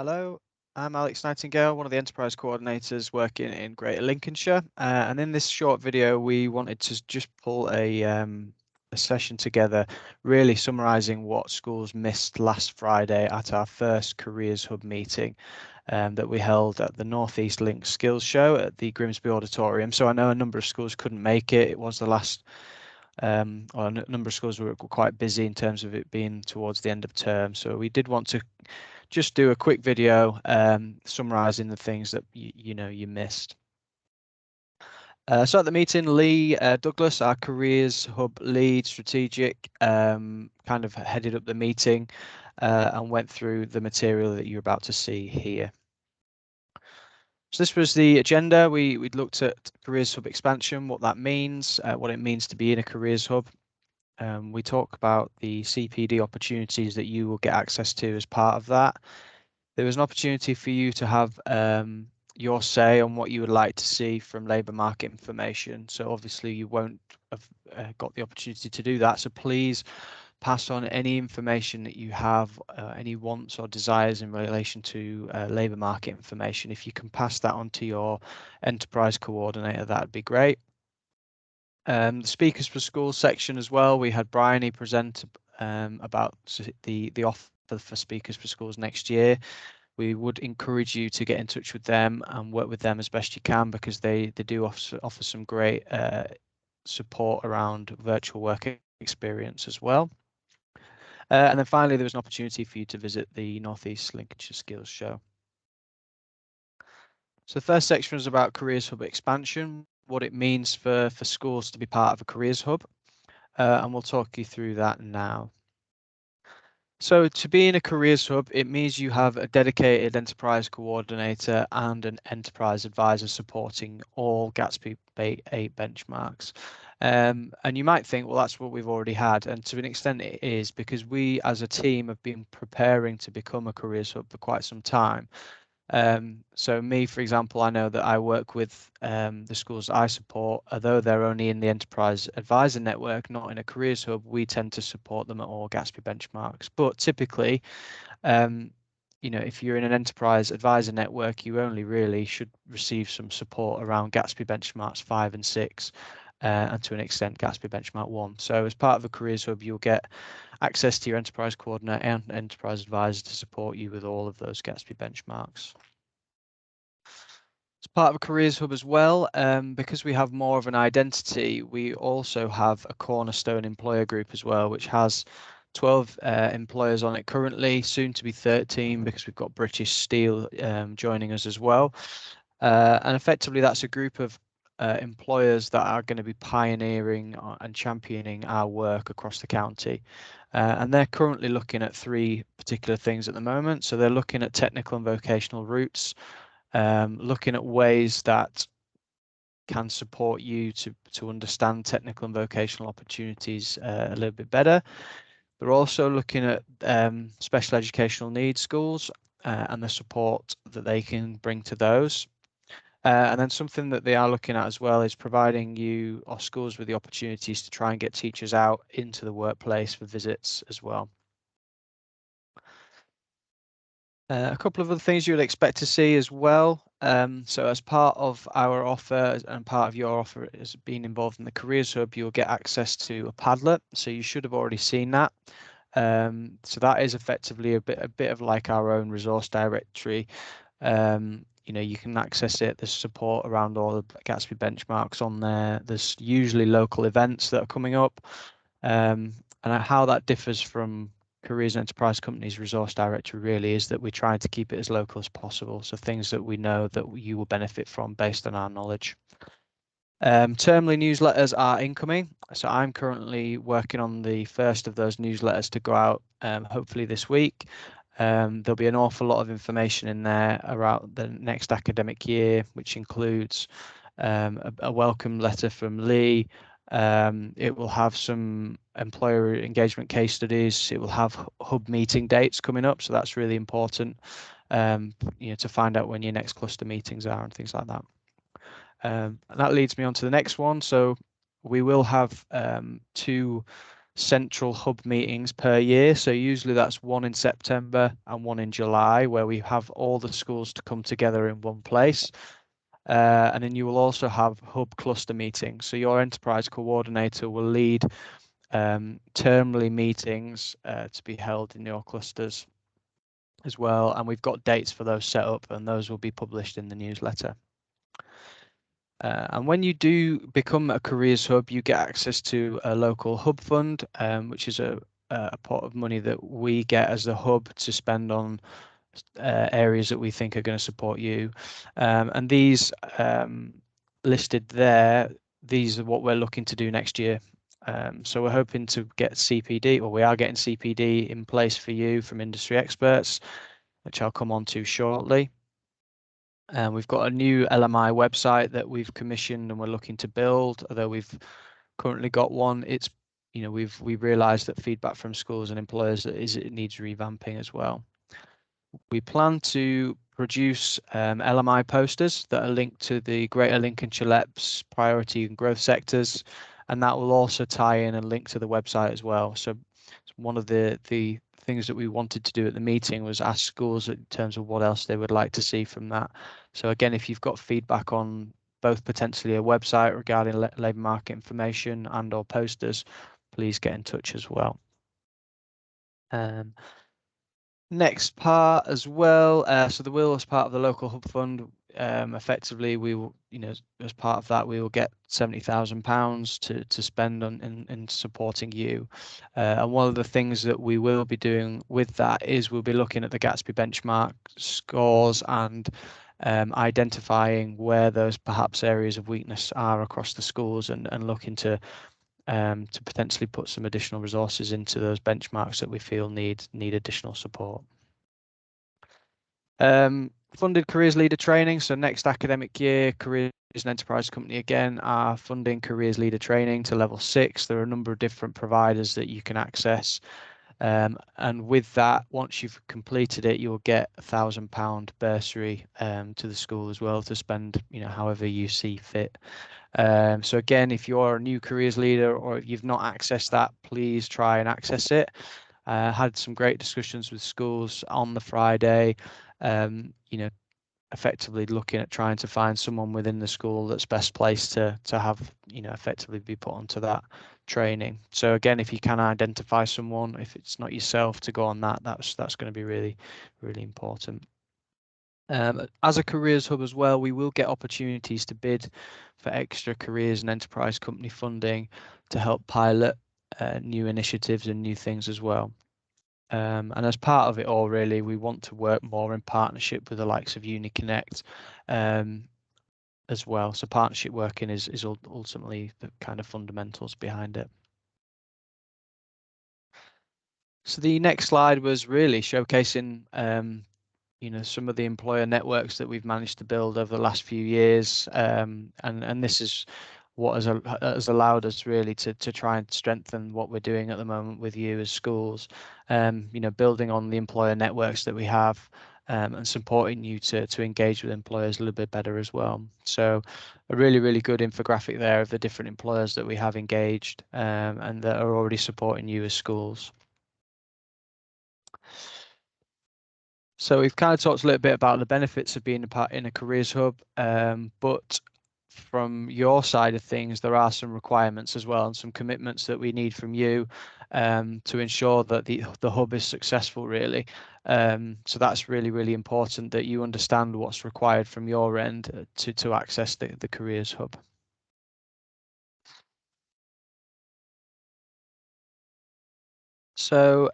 Hello, I'm Alex Nightingale, one of the enterprise coordinators working in Greater Lincolnshire. And in this short video, we wanted to just pull a session together, really summarising what schools missed last Friday at our first Careers Hub meeting that we held at the North East Link Skills Show at the Grimsby Auditorium. So I know a number of schools couldn't make it. It was the last or a number of schools were quite busy in terms of it being towards the end of term. So we did want to just do a quick video summarising the things that you missed. So at the meeting, Lee Douglas, our Careers Hub lead strategic, kind of headed up the meeting and went through the material that you're about to see here. So this was the agenda. We'd looked at Careers Hub expansion, what that means, what it means to be in a Careers Hub. We talk about the CPD opportunities that you will get access to as part of that. There was an opportunity for you to have your say on what you would like to see from labour market information. So obviously you won't have got the opportunity to do that. So please pass on any information that you have, any wants or desires in relation to labour market information. If you can pass that on to your enterprise coordinator, that'd be great. The speakers for schools section as well. We had Bryony present about the offer for speakers for schools next year. We would encourage you to get in touch with them and work with them as best you can, because they do offer some great support around virtual work experience as well. And then finally, there was an opportunity for you to visit the North East Lincolnshire Skills Show. So the first section was about Careers Hub expansion, what it means for schools to be part of a Careers Hub, and we'll talk you through that now. So to be in a Careers Hub, it means you have a dedicated enterprise coordinator and an enterprise advisor supporting all Gatsby 8 benchmarks. And you might think, well, that's what we've already had. And to an extent it is, because we as a team have been preparing to become a Careers Hub for quite some time. So me, for example, I know that I work with the schools I support, although they're only in the Enterprise Advisor Network, not in a Careers Hub, we tend to support them at all Gatsby benchmarks. But typically, if you're in an Enterprise Advisor Network, you only really should receive some support around Gatsby benchmarks 5 and 6, and to an extent Gatsby benchmark 1. So as part of a Careers Hub, you'll get access to your enterprise coordinator and enterprise advisor to support you with all of those Gatsby benchmarks. As part of a Careers Hub as well, because we have more of an identity, we also have a cornerstone employer group as well, which has 12 employers on it currently, soon to be 13, because we've got British Steel joining us as well. And effectively, that's a group of employers that are going to be pioneering and championing our work across the county. And they're currently looking at 3 particular things at the moment. So they're looking at technical and vocational routes, looking at ways that can support you to understand technical and vocational opportunities a little bit better. They're also looking at special educational needs schools and the support that they can bring to those. And then something that they are looking at as well is providing you or schools with the opportunities to try and get teachers out into the workplace for visits as well. A couple of other things you would expect to see as well. So as part of our offer and part of your offer is being involved in the Careers Hub, you'll get access to a Padlet. So you should have already seen that. So that is effectively a bit of like our own resource directory. You can access it. There's support around all the Gatsby benchmarks on there. There's usually local events that are coming up. And how that differs from Careers and Enterprise Companies Resource Directory really is that we try to keep it as local as possible. So things that we know that you will benefit from based on our knowledge. Termly newsletters are incoming. So I'm currently working on the first of those newsletters to go out hopefully this week. There'll be an awful lot of information in there around the next academic year, which includes a welcome letter from Lee. It will have some employer engagement case studies. It will have hub meeting dates coming up, so that's really important. To find out when your next cluster meetings are and things like that. And that leads me on to the next one. So we will have 2 central hub meetings per year. So usually that's one in September and one in July, where we have all the schools to come together in one place. And then you will also have hub cluster meetings. So your enterprise coordinator will lead termly meetings to be held in your clusters as well. And we've got dates for those set up, and those will be published in the newsletter. And when you do become a careers hub, you get access to a local hub fund, which is a pot of money that we get as the hub to spend on areas that we think are going to support you. And these listed there, these are what we're looking to do next year. So we're hoping to get CPD, or we are getting CPD in place for you from industry experts, which I'll come on to shortly. And we've got a new LMI website that we've commissioned and we're looking to build, although we've currently got one. It's, you know, we've realized that feedback from schools and employers is it needs revamping as well. We plan to produce LMI posters that are linked to the Greater Lincolnshire LEP's priority and growth sectors, and that will also tie in and link to the website as well. So one of the things that we wanted to do at the meeting was ask schools in terms of what else they would like to see from that. So again, if you've got feedback on both potentially a website regarding labour market information and or posters, please get in touch as well. Next part as well, so the will as part of the local hub fund, effectively we will, you know, as part of that we will get £70,000 to spend on in supporting you. And one of the things that we will be doing with that is we'll be looking at the Gatsby benchmark scores and identifying where those perhaps areas of weakness are across the schools, and looking to potentially put some additional resources into those benchmarks that we feel need additional support. Funded careers leader training. So next academic year, Careers and Enterprise Company again are funding careers leader training to level 6. There are a number of different providers that you can access. And with that, once you've completed it, you'll get £1,000 bursary to the school as well to spend, you know, however you see fit. So again, if you're a new careers leader or if you've not accessed that, please try and access it. Had some great discussions with schools on the Friday, you know, effectively looking at trying to find someone within the school that's best placed to have, you know, effectively be put onto that training. So again, if you can identify someone, if it's not yourself, to go on that's going to be really, really important. As a careers hub as well, we will get opportunities to bid for extra careers and enterprise company funding to help pilot new initiatives and new things as well. And as part of it all, really, we want to work more in partnership with the likes of UniConnect as well. So partnership working is ultimately the kind of fundamentals behind it. So the next slide was really showcasing you know, some of the employer networks that we've managed to build over the last few years, and this is what has allowed us really to try and strengthen what we're doing at the moment with you as schools. You know, building on the employer networks that we have, and supporting you to engage with employers a little bit better as well. So a really good infographic there of the different employers that we have engaged, and that are already supporting you as schools. So we've kind of talked a little bit about the benefits of being a part in a careers hub, but from your side of things, there are some requirements as well and some commitments that we need from you to ensure that the hub is successful, really. So that's really important that you understand what's required from your end to access the careers hub. So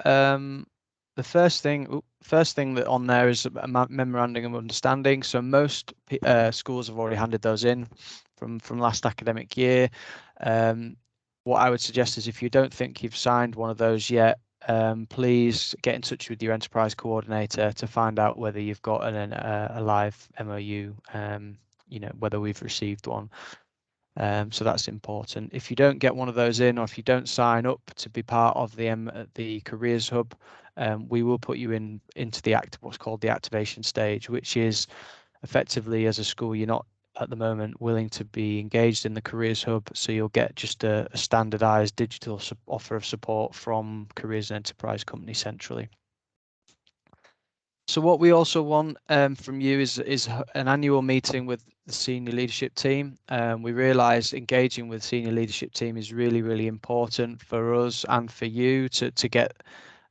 the first thing that on there is a memorandum of understanding. So most schools have already handed those in from last academic year. What I would suggest is if you don't think you've signed one of those yet, please get in touch with your enterprise coordinator to find out whether you've got a live MOU, you know, whether we've received one. So that's important. If you don't get one of those in, or if you don't sign up to be part of the careers hub, we will put you into what's called the activation stage, which is effectively, as a school, you're not at the moment willing to be engaged in the Careers Hub, so you'll get just a standardized digital offer of support from Careers and Enterprise Company centrally. So what we also want from you is an annual meeting with the senior leadership team. We realise engaging with senior leadership team is really, really important for us and for you to get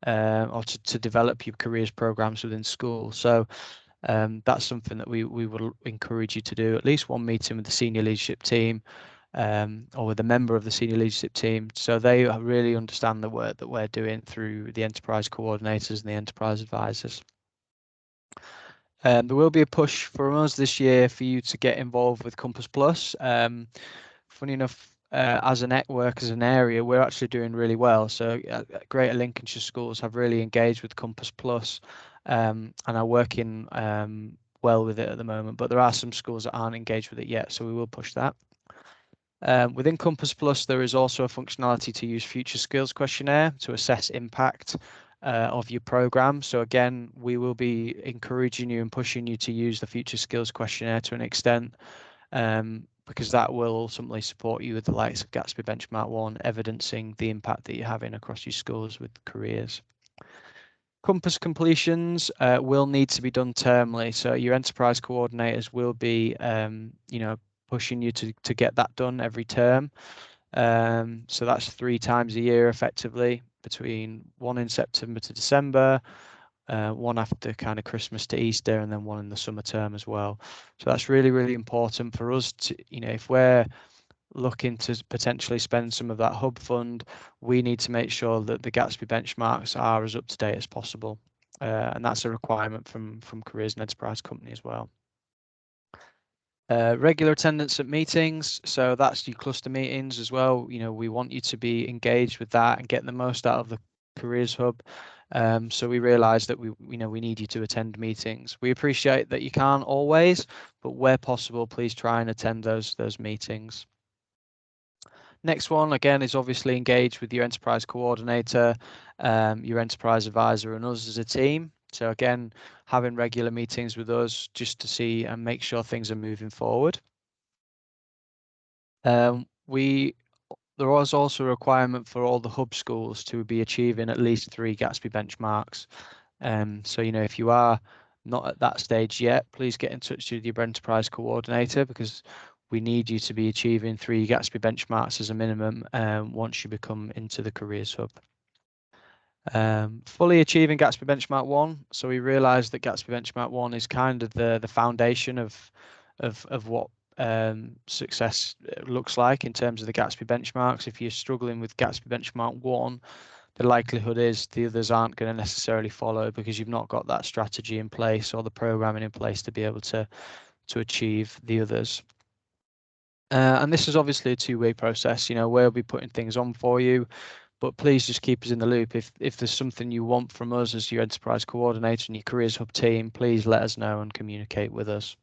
or to develop your careers programs within school. So that's something that we would encourage you to do, at least one meeting with the senior leadership team or with a member of the senior leadership team, so they really understand the work that we're doing through the enterprise coordinators and the enterprise advisors. There will be a push from us this year for you to get involved with Compass Plus. Funny enough, as a network, as an area, we're actually doing really well. So Greater Lincolnshire schools have really engaged with Compass Plus and are working well with it at the moment. But there are some schools that aren't engaged with it yet, so we will push that. Within Compass Plus, there is also a functionality to use Future Skills Questionnaire to assess impact of your program. So again, we will be encouraging you and pushing you to use the Future Skills Questionnaire to an extent, because that will ultimately support you with the likes of Gatsby Benchmark 1, evidencing the impact that you're having across your schools with careers. Compass completions will need to be done termly. So your enterprise coordinators will be, pushing you to get that done every term. So that's 3 times a year effectively, between one in September to December, one after kind of Christmas to Easter, and then one in the summer term as well. So that's really, really important for us to, if we're looking to potentially spend some of that hub fund, we need to make sure that the Gatsby benchmarks are as up to date as possible. And that's a requirement from Careers and Enterprise Company as well. Regular attendance at meetings, so that's your cluster meetings as well. We want you to be engaged with that and get the most out of the Careers Hub. So we realise that we need you to attend meetings. We appreciate that you can't always, but where possible, please try and attend those meetings. Next one, again, is obviously engage with your enterprise coordinator, your enterprise advisor, and us as a team. So again, having regular meetings with us just to see and make sure things are moving forward. There was also a requirement for all the hub schools to be achieving at least 3 Gatsby benchmarks. So, if you are not at that stage yet, please get in touch with your enterprise coordinator, because we need you to be achieving 3 Gatsby benchmarks as a minimum once you become into the Careers Hub. Fully achieving Gatsby Benchmark 1. So we realised that Gatsby Benchmark 1 is kind of the foundation of what success looks like in terms of the Gatsby benchmarks. If you're struggling with Gatsby Benchmark 1, the likelihood is the others aren't going to necessarily follow, because you've not got that strategy in place or the programming in place to be able to achieve the others. And this is obviously a 2-way process. We'll be putting things on for you, but please just keep us in the loop. If there's something you want from us as your enterprise coordinator and your Careers Hub team, please let us know and communicate with us.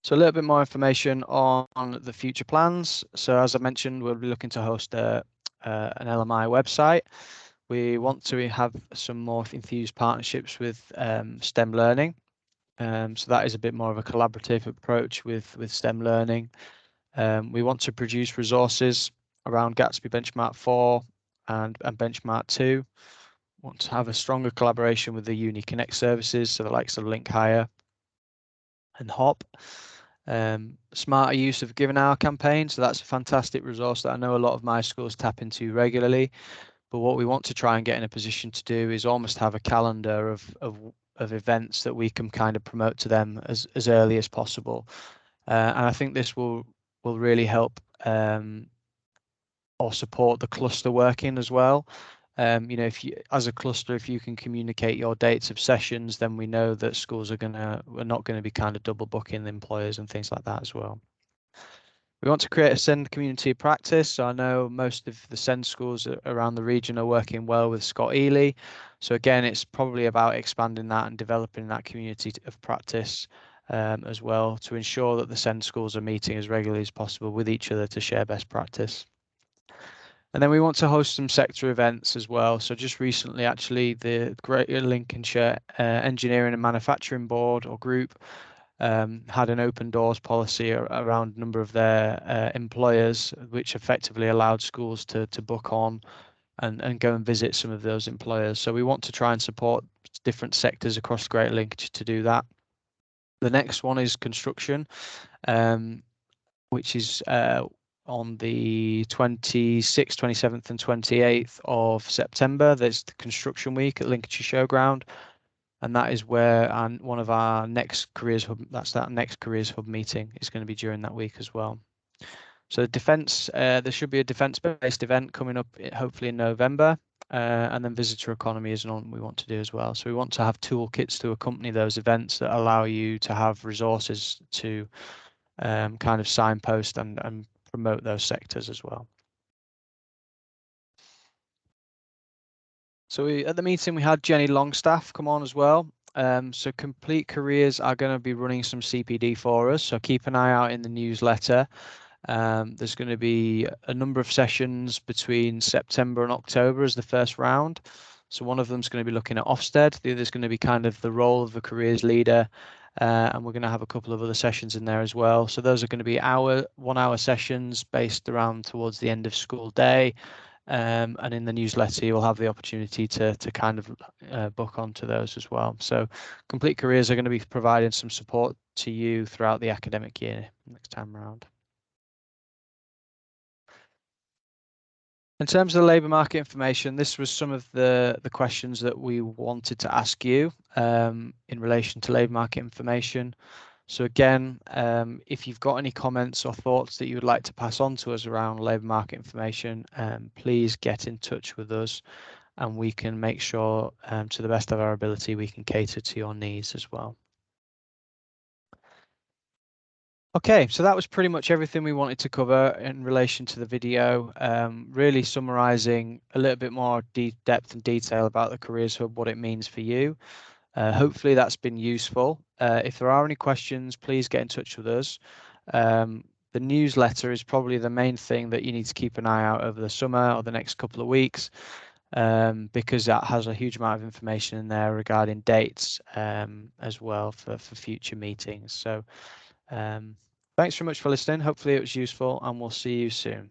So a little bit more information on the future plans. So as I mentioned, we'll be looking to host an LMI website. We want to have some more infused partnerships with STEM Learning. So that is a bit more of a collaborative approach with STEM Learning. We want to produce resources around Gatsby Benchmark 4 and Benchmark 2. Want to have a stronger collaboration with the Uni Connect services, so the likes of LinkHire and Hop. Smarter use of Given Hour campaign. So that's a fantastic resource that I know a lot of my schools tap into regularly. But what we want to try and get in a position to do is almost have a calendar of events that we can kind of promote to them as early as possible. And I think this will really help or support the cluster working as well. If you, as a cluster, if you can communicate your dates of sessions, then we know that schools are not going to be kind of double booking the employers and things like that as well. We want to create a SEND community of practice. So I know most of the SEND schools around the region are working well with Scott Ely. So again, it's probably about expanding that and developing that community of practice as well, to ensure that the SEND schools are meeting as regularly as possible with each other to share best practice. And then we want to host some sector events as well. So just recently, actually, the Greater Lincolnshire Engineering and Manufacturing Board or Group had an open doors policy around a number of their employers, which effectively allowed schools to book on and go and visit some of those employers. So we want to try and support different sectors across Greater Lincolnshire to do that. The next one is construction, which is on the 26th, 27th and 28th of September. There's the construction week at Lincolnshire Showground. And that is where one of our next careers hub, that next careers hub meeting is going to be during that week as well. So defence, there should be a defence-based event coming up hopefully in November, and then visitor economy is one we want to do as well. So we want to have toolkits to accompany those events that allow you to have resources to kind of signpost and promote those sectors as well. So at the meeting we had Jenny Longstaff come on as well. So Complete Careers are going to be running some CPD for us. So keep an eye out in the newsletter. There's going to be a number of sessions between September and October as the first round. So one of them is going to be looking at Ofsted. The other is going to be kind of the role of a careers leader. And we're going to have a couple of other sessions in there as well. So those are going to be 1 hour sessions based around towards the end of school day. And in the newsletter, you'll have the opportunity to kind of book onto those as well. So Complete Careers are going to be providing some support to you throughout the academic year next time around. In terms of the labour market information, this was some of the questions that we wanted to ask you in relation to labour market information. So again, if you've got any comments or thoughts that you would like to pass on to us around labour market information, please get in touch with us and we can make sure to the best of our ability we can cater to your needs as well. Okay, so that was pretty much everything we wanted to cover in relation to the video, really summarising a little bit more depth and detail about the Careers Hub, what it means for you. Hopefully that's been useful. If there are any questions, please get in touch with us. The newsletter is probably the main thing that you need to keep an eye out over the summer or the next couple of weeks, because that has a huge amount of information in there regarding dates as well for future meetings. So thanks very much for listening. Hopefully it was useful and we'll see you soon.